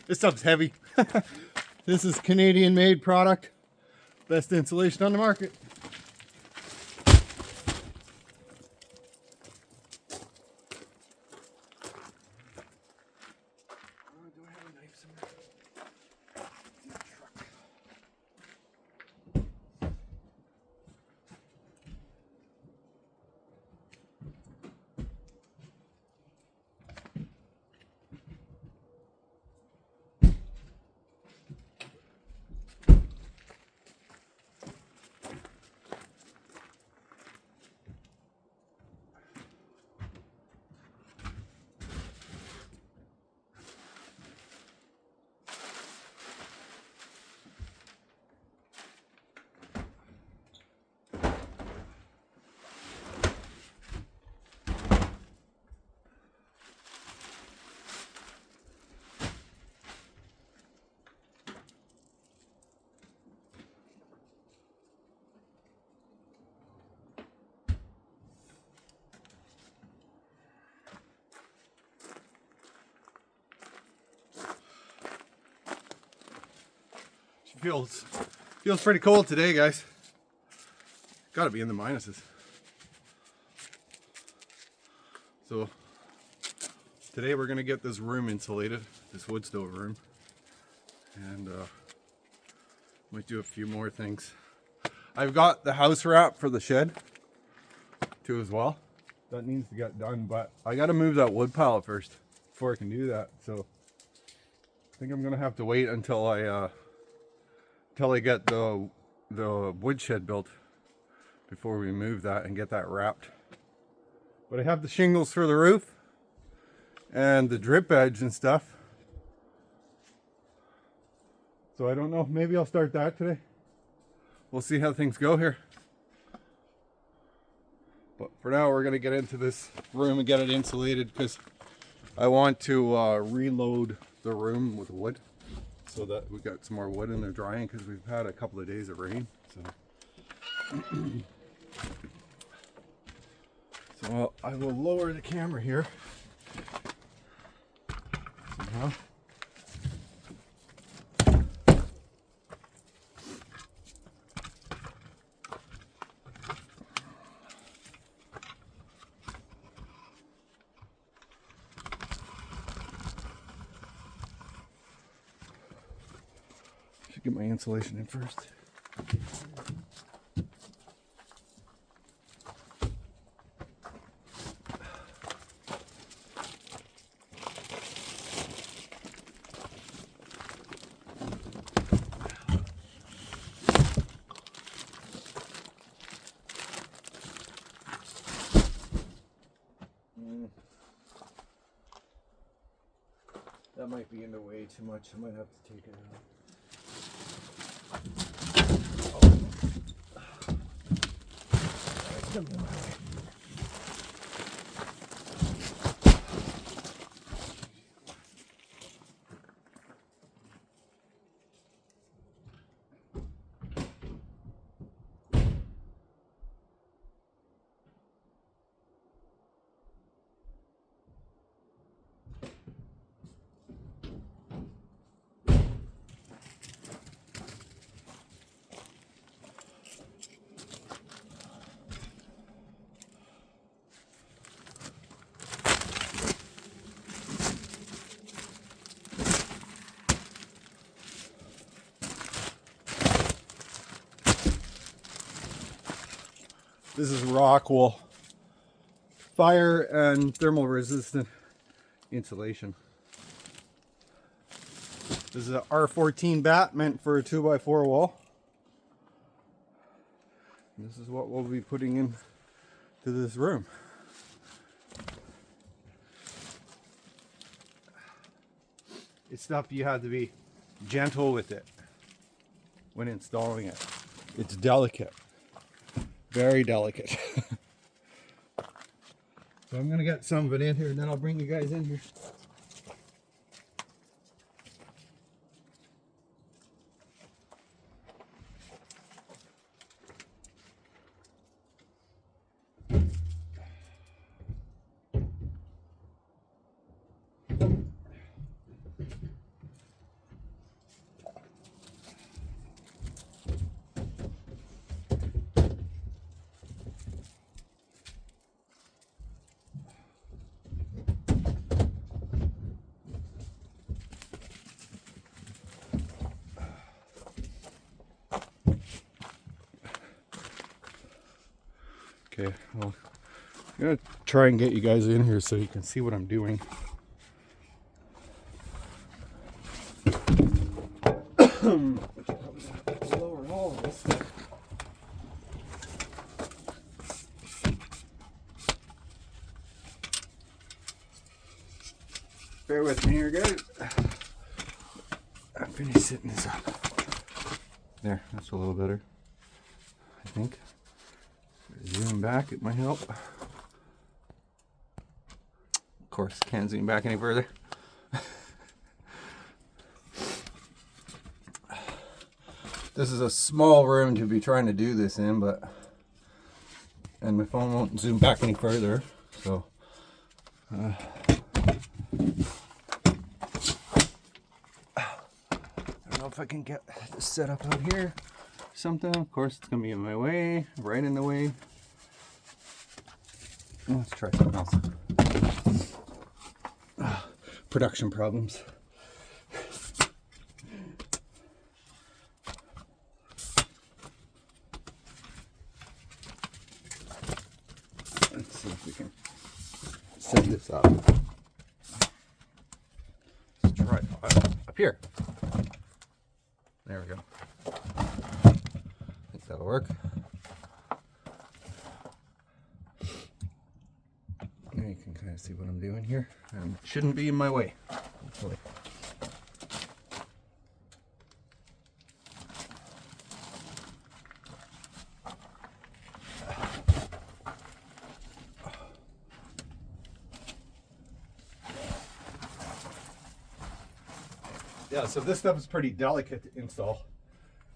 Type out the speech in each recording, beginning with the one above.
This stuff's heavy. This is Canadian made product. Best insulation on the market. Feels pretty cold today, guys. Gotta be in the minuses. So today we're gonna get this room insulated, this wood stove room, and might do a few more things. I've got the house wrap for the shed too as well. That needs to get done, but I gotta move that wood pile first before I can do that. So I think I'm gonna have to wait until I get the woodshed built before we move that and get that wrapped. But I have the shingles for the roof and the drip edge and stuff. So I don't know, maybe I'll start that today. We'll see how things go here. But for now, we're gonna get into this room and get it insulated because I want to reload the room with wood, so that we got some more wood in there drying, because we've had a couple of days of rain. So I will lower the camera here somehow. Get my insulation in first. That might be in the way too much. I might have to take it out. This is Rockwool fire and thermal resistant insulation. This is an R14 bat meant for a 2x4 wall. And this is what we'll be putting in to this room. It's stuff you have to be gentle with it when installing it. It's delicate. Very delicate. So I'm gonna get some of it in here and then I'll bring you guys in here. Okay, well, I'm gonna try and get you guys in here so you can see what I'm doing. Lower all of this. Bear with me here, guys. I'm finished sitting this up. There, that's a little better, I think. Zoom back, it might help. Of course, can't zoom back any further. This is a small room to be trying to do this in, and my phone won't zoom back any further, so I don't know if I can get this set up out here. Something, of course, it's gonna be in my way, right in the way. Let's try something else. Production problems. Let's see if we can set this up. Let's try it up here. There we go. I think that'll work. Now you can kind of see what I'm doing here. And it shouldn't be in my way, hopefully. Yeah, so this stuff is pretty delicate to install.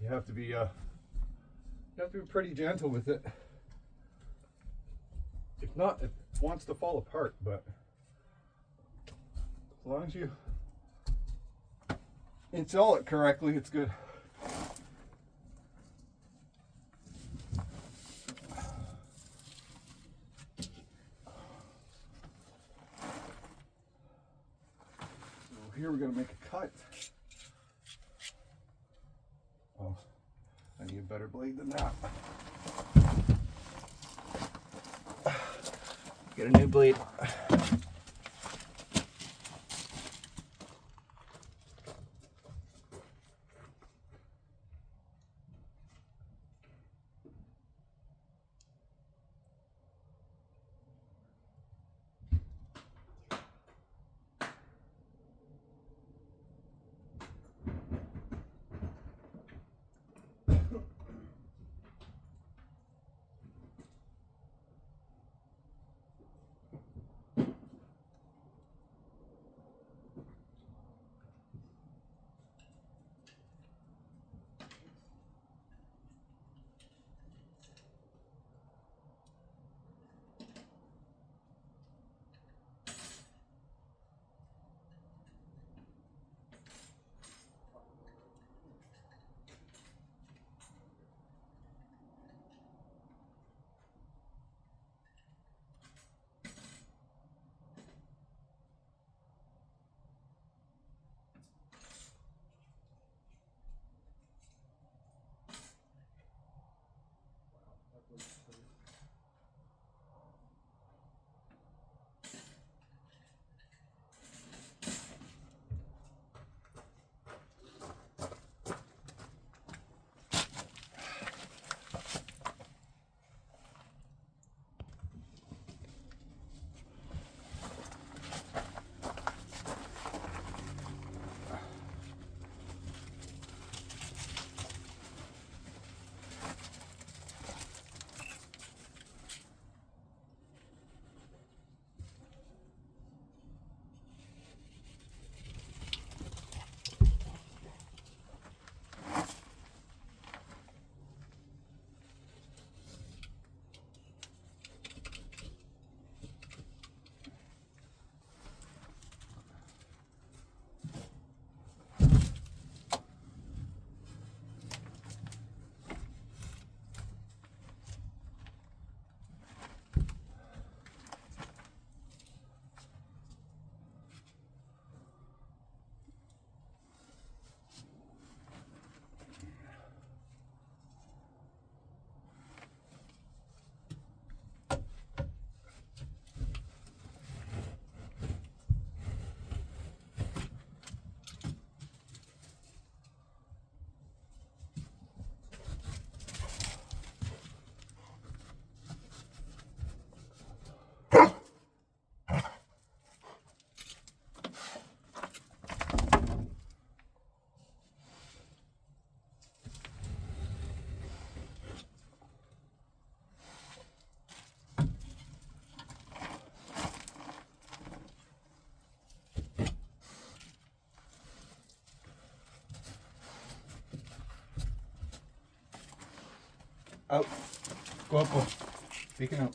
You have to be pretty gentle with it. If not, it wants to fall apart, but as long as you install it correctly, it's good. So here we're going to make a cut. Oh, I need a better blade than that. Get a new blade. Out. Go up, go. Beacon out.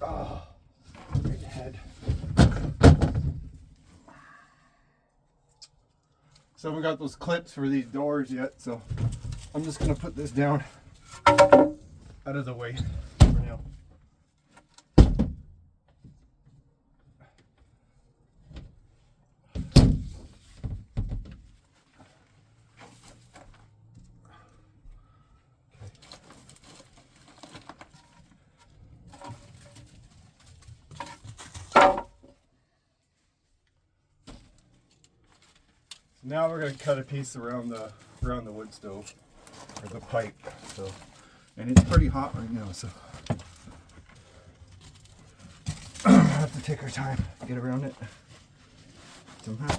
Oh, right ahead. So I haven't got those clips for these doors yet, so I'm just gonna put this down out of the way for now. Now we're going to cut a piece around the wood stove, or the pipe. So, and it's pretty hot right now, so I have to take our time to get around it somehow.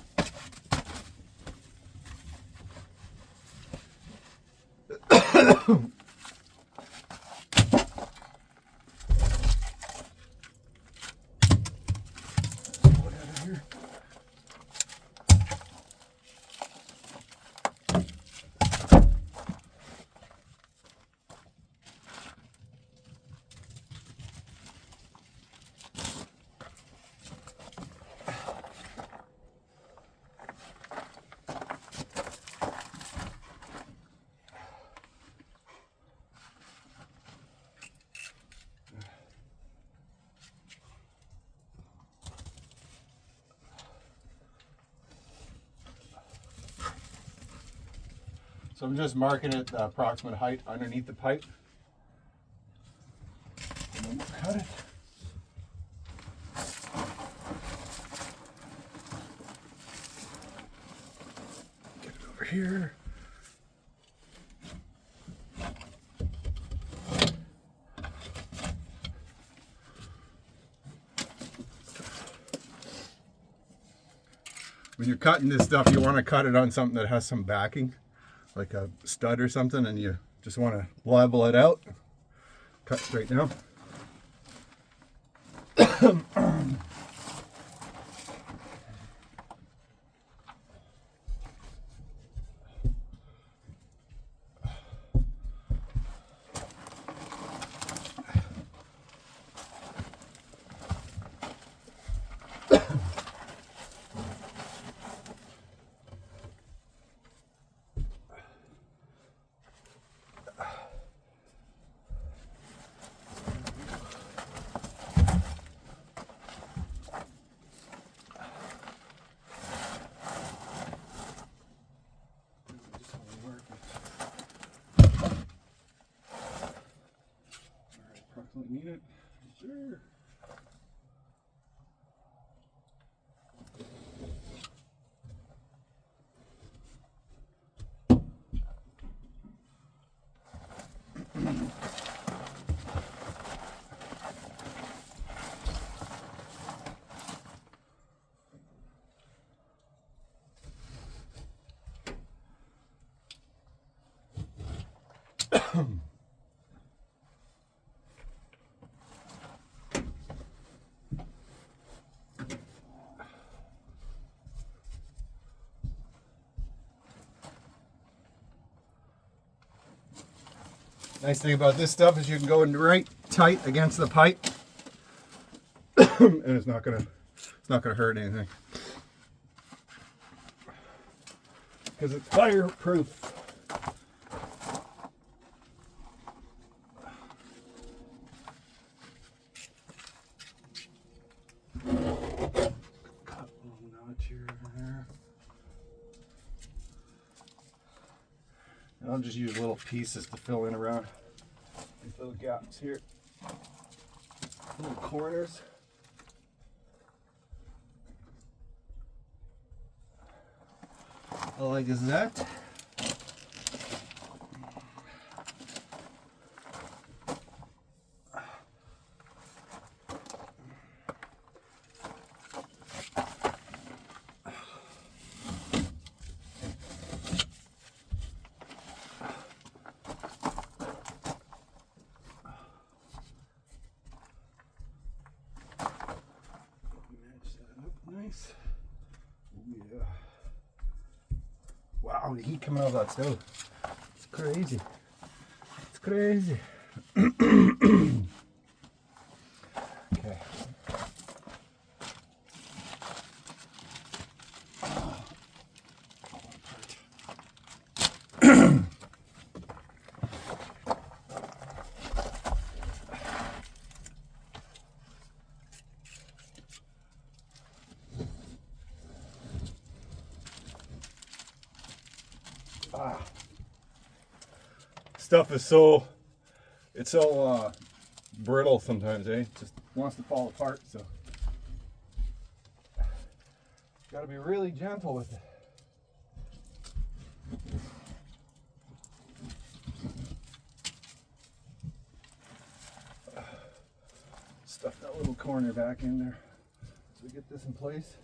So I'm just marking it the approximate height underneath the pipe. And then we'll cut it. Get it over here. When you're cutting this stuff, you want to cut it on something that has some backing, like a stud or something, and you just want to level it out. Cut straight down. Need it? Sure. Nice thing about this stuff is you can go in right tight against the pipe, and it's not gonna hurt anything because it's fireproof. Cut a little notch here and there. And I'll just use little pieces to fill in around these little gaps here, little corners. like that. Nice. Oh, yeah. Wow, the heat coming out of that stove. It's crazy. It's crazy. Okay. Stuff is so brittle sometimes, eh? It just wants to fall apart, so gotta be really gentle with it. Stuff that little corner back in there so we get this in place.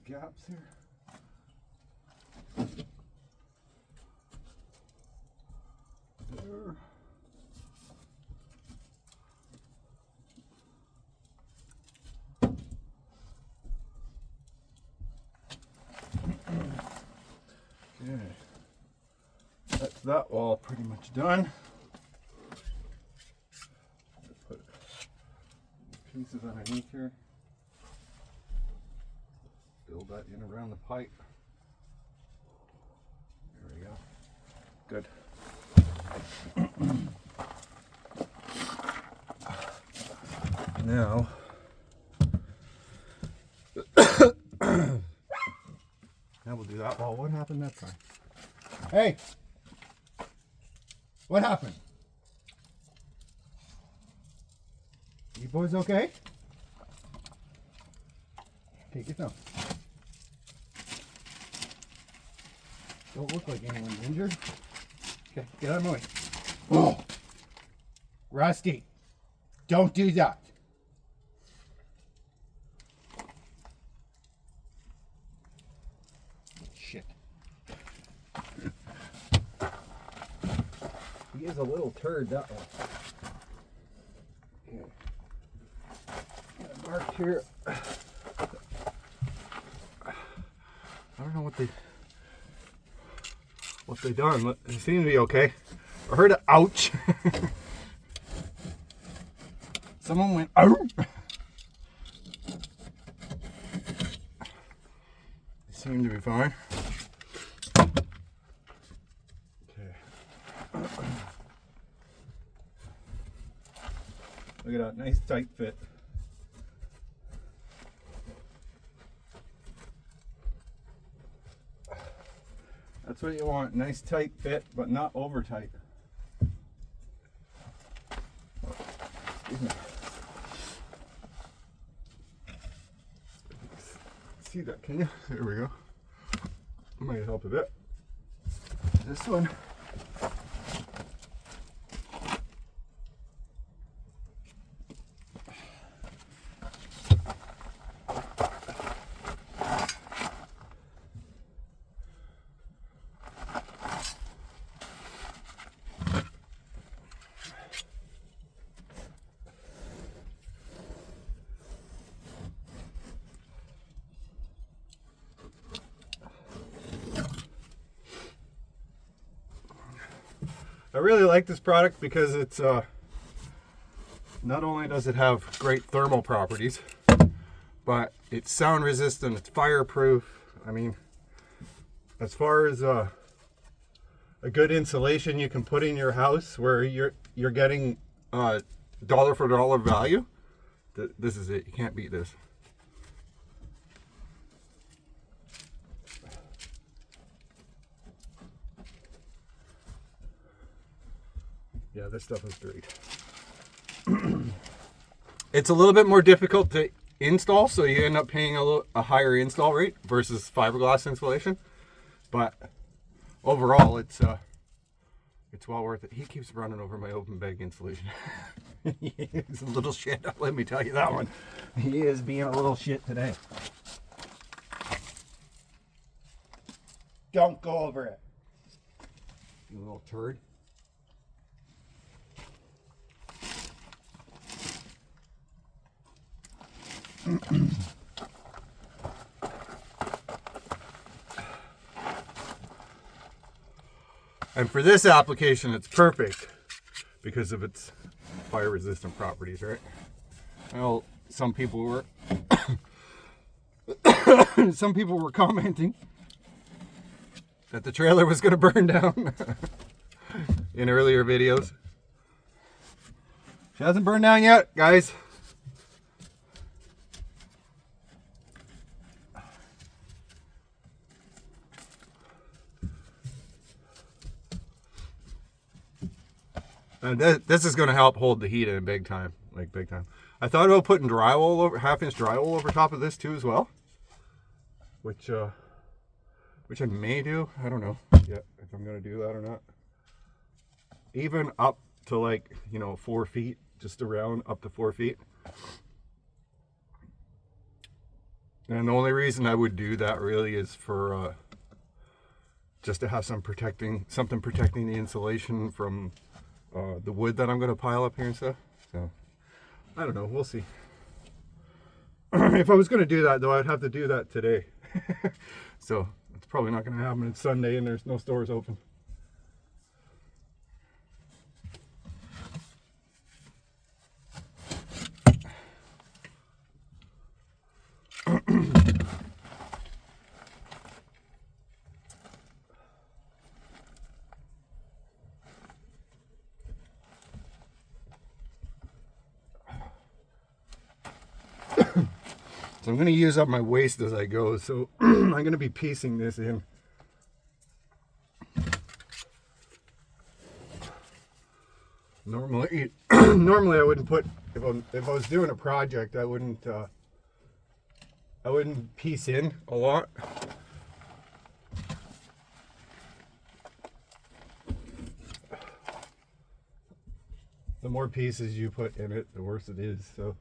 Gaps here. There. Okay. That's that wall pretty much done. Put pieces underneath here. Build that in around the pipe. There we go. Good. Now, now we'll do that wall. What happened that time? Hey! What happened? You boys okay? Okay, get down. Don't look like anyone's injured. Okay, get out of my way. Oh! Rusty, don't do that. Shit. He is a little turd, that one. Okay. Got a mark here. I don't know what they done. They seem to be okay. I heard an ouch. Someone went ouch. They seem to be fine. Okay. Look at that, nice tight fit. That's what you want, nice tight fit, but not over tight. Oh, excuse me. See that, can you? There we go. Might help a bit. This one. I really like this product because it's not only does it have great thermal properties, but it's sound resistant, it's fireproof. I mean, as far as a good insulation you can put in your house where you're getting dollar for dollar value, this is it. You can't beat this. Yeah, this stuff is great. It's a little bit more difficult to install, so you end up paying a higher install rate versus fiberglass insulation. But overall, it's well worth it. He keeps running over my open bag insulation. He's a little shit, let me tell you that one. He is being a little shit today. Don't go over it, you little turd. And for this application, it's perfect because of its fire resistant properties, right? Well, some people were commenting that the trailer was going to burn down in earlier videos. She hasn't burned down yet, guys. And this is going to help hold the heat in big time, like big time. I thought about putting drywall over, half-inch drywall over top of this too as well, which I may do. I don't know yet if I'm going to do that or not. Even up to, like, 4 feet, just around up to 4 feet. And the only reason I would do that really is for just to have something protecting the insulation from the wood that I'm going to pile up here and stuff. So I don't know, we'll see. If I was going to do that though, I'd have to do that today. So it's probably not going to happen. It's Sunday and there's no stores open. So I'm going to use up my waste as I go, so I'm going to be piecing this in. Normally I wouldn't put, if I was doing a project, I wouldn't piece in a lot. The more pieces you put in it, the worse it is, so.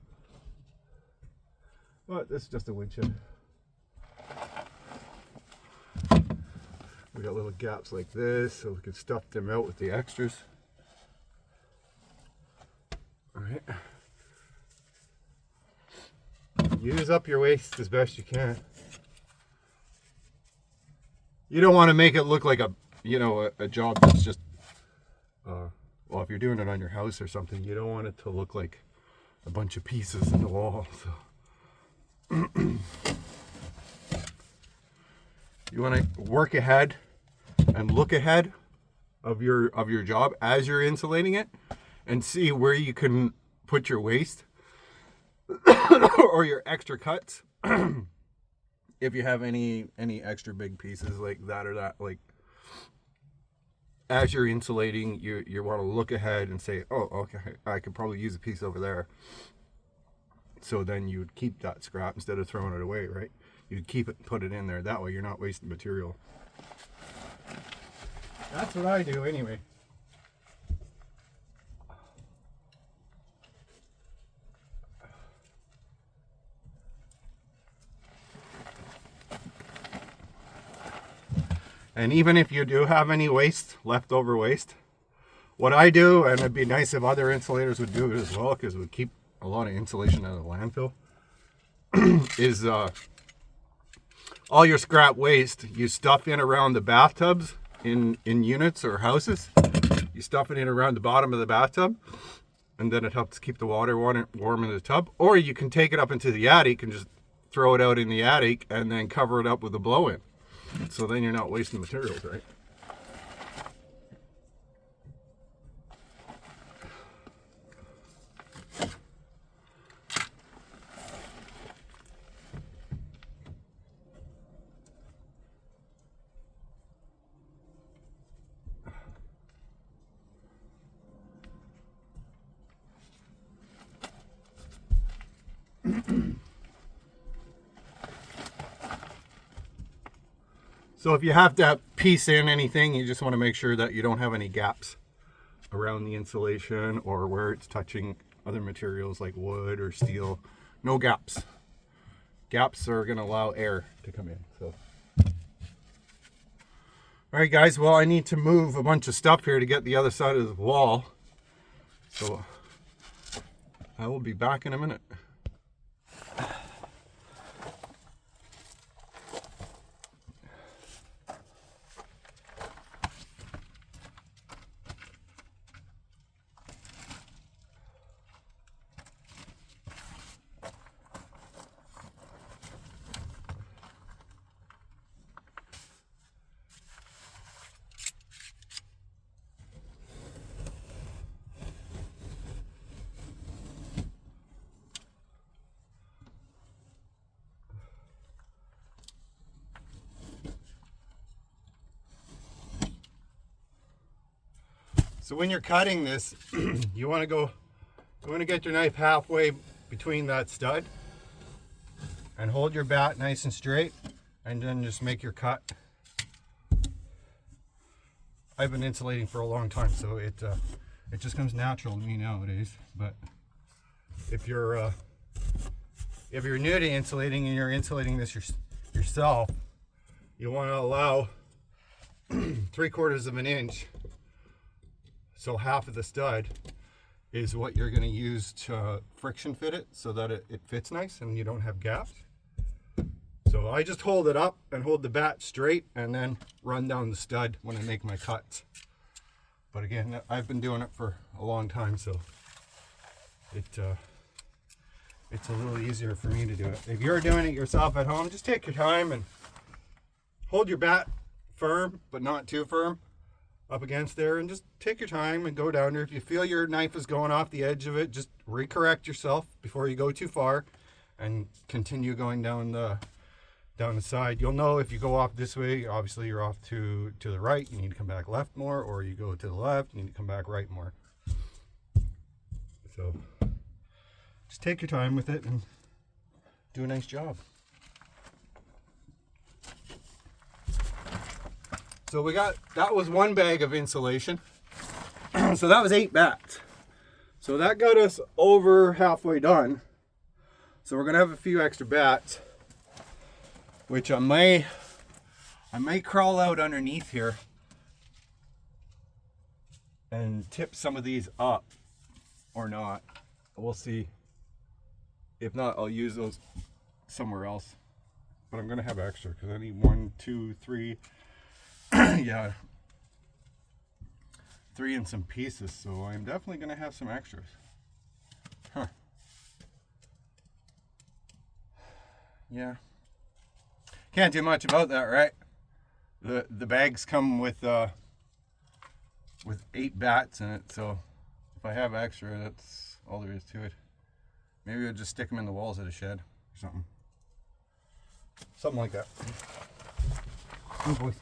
But this is just a windshield. We got little gaps like this, so we can stuff them out with the extras. All right. Use up your waste as best you can. You don't want to make it look like a job that's just, well, if you're doing it on your house or something, you don't want it to look like a bunch of pieces in the wall. So. You want to work ahead and look ahead of your job as you're insulating it and see where you can put your waste or your extra cuts. If you have any extra big pieces like that or that, like as you're insulating, you want to look ahead and say, oh, okay, I could probably use a piece over there. So then you would keep that scrap instead of throwing it away, right? You'd keep it and put it in there. That way you're not wasting material. That's what I do anyway. And even if you do have any waste, leftover waste, what I do, and it'd be nice if other insulators would do it as well, because it would keep a lot of insulation out of the landfill, is all your scrap waste you stuff in around the bathtubs in units or houses. You stuff it in around the bottom of the bathtub, and then it helps keep the water warm in the tub. Or you can take it up into the attic and just throw it out in the attic and then cover it up with a blow-in. So then you're not wasting materials, right? So if you have to piece in anything, you just want to make sure that you don't have any gaps around the insulation or where it's touching other materials like wood or steel. No gaps. Gaps are going to allow air to come in. So, all right, guys. Well, I need to move a bunch of stuff here to get the other side of the wall. So I will be back in a minute. So when you're cutting this, you want to get your knife halfway between that stud and hold your bat nice and straight, and then just make your cut. I've been insulating for a long time, so it just comes natural to me nowadays. But if you're new to insulating and you're insulating this yourself, you want to allow 3/4 of an inch. So half of the stud is what you're going to use to friction fit it so that it fits nice and you don't have gaps. So I just hold it up and hold the bat straight and then run down the stud when I make my cuts. But again, I've been doing it for a long time, so it's a little easier for me to do it. If you're doing it yourself at home, just take your time and hold your bat firm, but not too firm, up against there, and just take your time and go down there. If you feel your knife is going off the edge of it, just recorrect yourself before you go too far and continue going down the side. You'll know if you go off this way, obviously you're off to the right, you need to come back left more, or you go to the left, you need to come back right more. So just take your time with it and do a nice job. So that was one bag of insulation. So that was 8 bats. So that got us over halfway done. So we're gonna have a few extra bats, which I may crawl out underneath here and tip some of these up or not. We'll see. If not, I'll use those somewhere else. But I'm gonna have extra because I need 1, 2, 3. Yeah, 3 and some pieces, so I'm definitely going to have some extras. Huh. Yeah. Can't do much about that, right? The bags come with 8 bats in it, so if I have extra, that's all there is to it. Maybe I'll just stick them in the walls of the shed or something. Something like that. Oh, boys.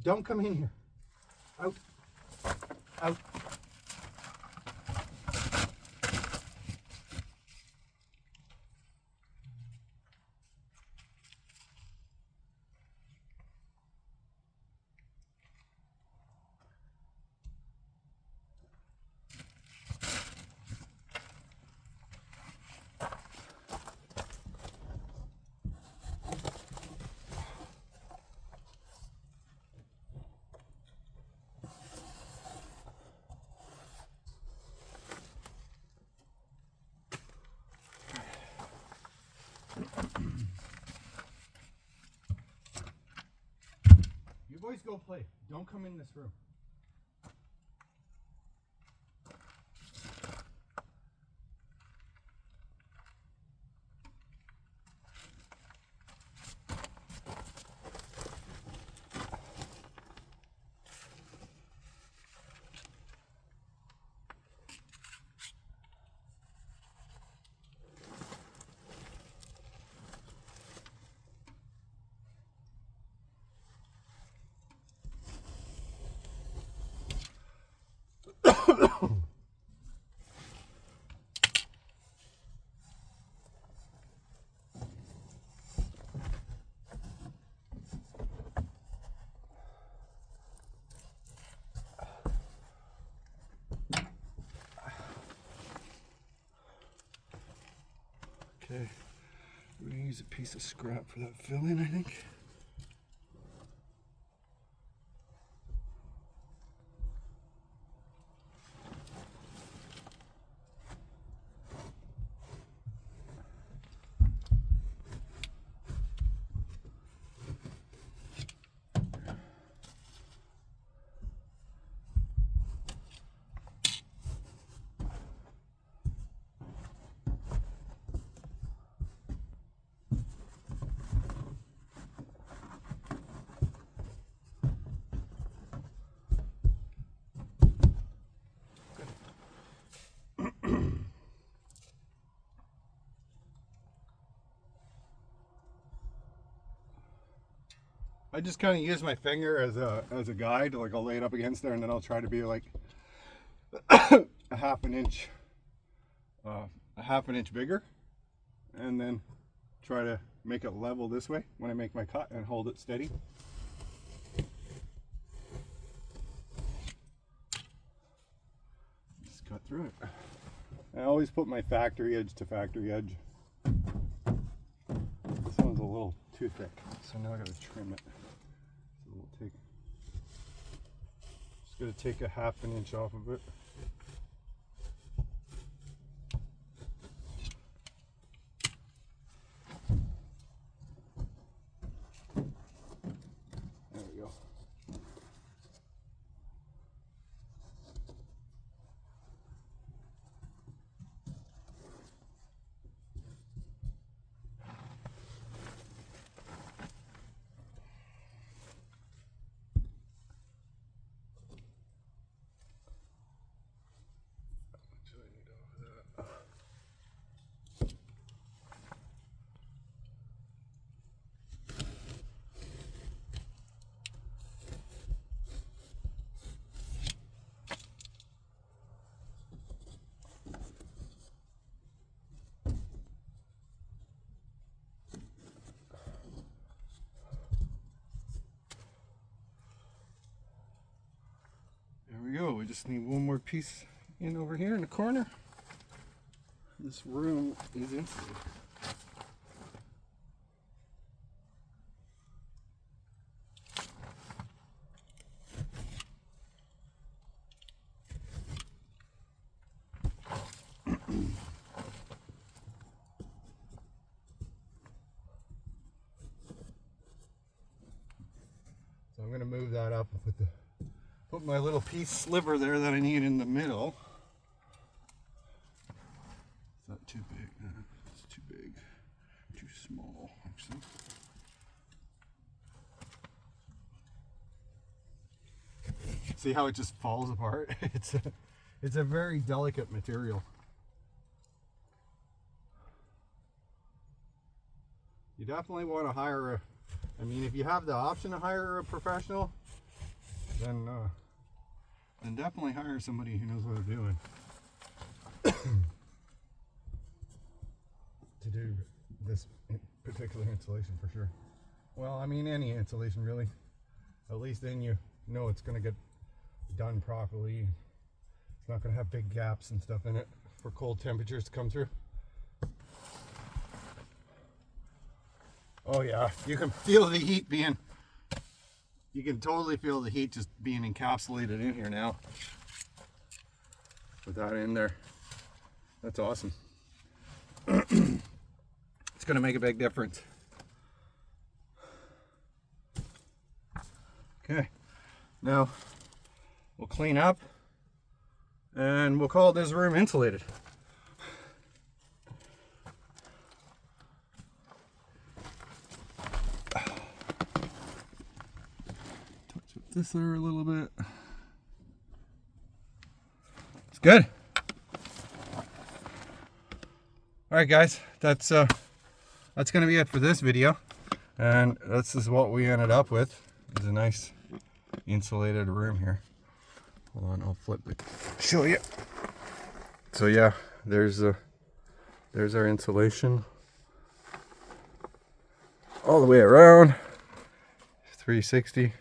Don't come in here. Out. Out. You boys go play. Don't come in this room. Okay, we're gonna use a piece of scrap for that filling, I think. I just kind of use my finger as a guide. Like I'll lay it up against there, and then I'll try to be like a half an inch bigger, and then try to make it level this way when I make my cut and hold it steady. Just cut through it. I always put my factory edge to factory edge. This one's a little too thick, so now I gotta trim it. So we'll just gonna take a half an inch off of it. There we go. There we go. We just need one more piece in over here in the corner. This room is insulated. So I'm going to move that up and put my little piece sliver there that I need in the middle. Is that too big? No, it's too big. Too small, actually. See how it just falls apart? It's a very delicate material. You definitely want to hire I mean, if you have the option to hire a professional, then definitely hire somebody who knows what they're doing to do this particular insulation for sure. Well, I mean any insulation really. At least then you know it's going to get done properly. It's not going to have big gaps and stuff in it for cold temperatures to come through. Oh yeah, you can feel the heat being, you can totally feel the heat just being encapsulated in here now. With that in there. That's awesome. It's going to make a big difference. Okay, now we'll clean up and we'll call this room insulated. Touch up this there a little bit. It's good. All right, guys, that's going to be it for this video, and this is what we ended up with. It's a nice insulated room here. Hold on, I'll flip it, show you. So yeah, there's our insulation all the way around, 360.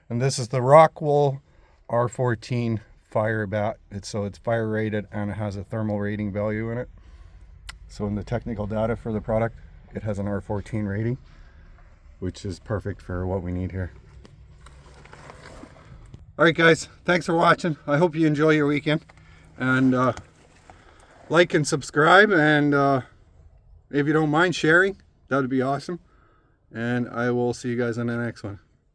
And this is the Rockwool R14 fire bat. It's fire rated and it has a thermal rating value in it. So in the technical data for the product, it has an R14 rating, which is perfect for what we need here. All right, guys, thanks for watching. I hope you enjoy your weekend, and like and subscribe, and if you don't mind sharing, that would be awesome. And I will see you guys on the next one.